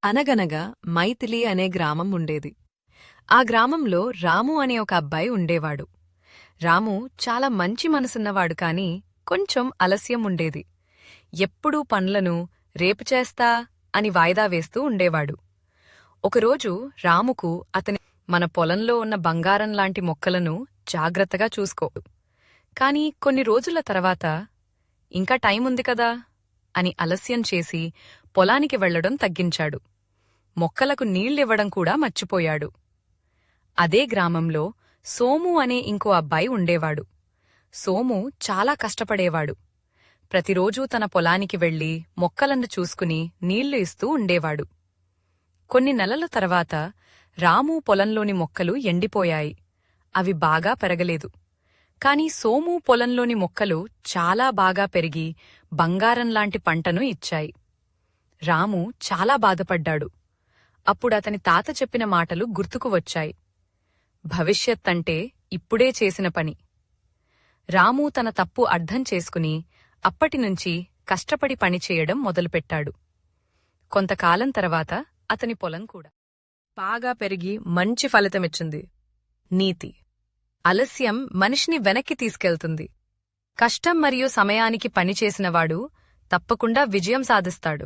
అనగనగా మైథిలి అనే గ్రామం ఉండేది. ఆ గ్రామంలో రాము అనే ఒక అబ్బాయి ఉండేవాడు. రాము చాలా మంచి మనసున్నవాడు కాని కొంచెం ఆలస్యం ఉండేది. ఎప్పుడూ పనులను రేపు చేస్తా అని వాయిదా వేస్తూ ఉండేవాడు. ఒకరోజు రాముకు మన పొలంలో ఉన్న బంగారంలాంటి మొక్కలను జాగ్రత్తగా చూసుకో, కాని కొన్ని రోజుల తర్వాత ఇంకా టైముంది కదా అని ఆలస్యం చేసి పొలానికి వెళ్లడం తగ్గించాడు. మొక్కలకు నీళ్ళివ్వడం కూడా మర్చిపోయాడు. అదే గ్రామంలో సోము అనే ఇంకో అబ్బాయి ఉండేవాడు. సోము చాలా కష్టపడేవాడు. ప్రతిరోజూ తన పొలానికి వెళ్లి మొక్కలను చూసుకుని నీళ్లు ఇస్తూ ఉండేవాడు. కొన్ని నెలల తర్వాత రాము పొలంలోని మొక్కలు ఎండిపోయాయి. అవి బాగా పెరగలేదు. కాని సోము పొలంలోని మొక్కలు చాలా బాగా పెరిగి బంగారంలాంటి పంటను ఇచ్చాయి. రాము చాలా బాధపడ్డాడు. అప్పుడతని తాత చెప్పిన మాటలు గుర్తుకు వచ్చాయి. భవిష్యత్తంటే ఇప్పుడే చేసిన పని. రాము తన తప్పు అర్థం చేసుకుని అప్పటినుంచి కష్టపడి పనిచేయడం మొదలుపెట్టాడు. కొంతకాలం తర్వాత అతని పొలం కూడా బాగా పెరిగి మంచి ఫలితమిచ్చింది. నీతి: ఆలస్యం మనిషిని వెనక్కి తీసుకెళ్తుంది. కష్టం మరియు సమయానికి పనిచేసినవాడు తప్పకుండా విజయం సాధిస్తాడు.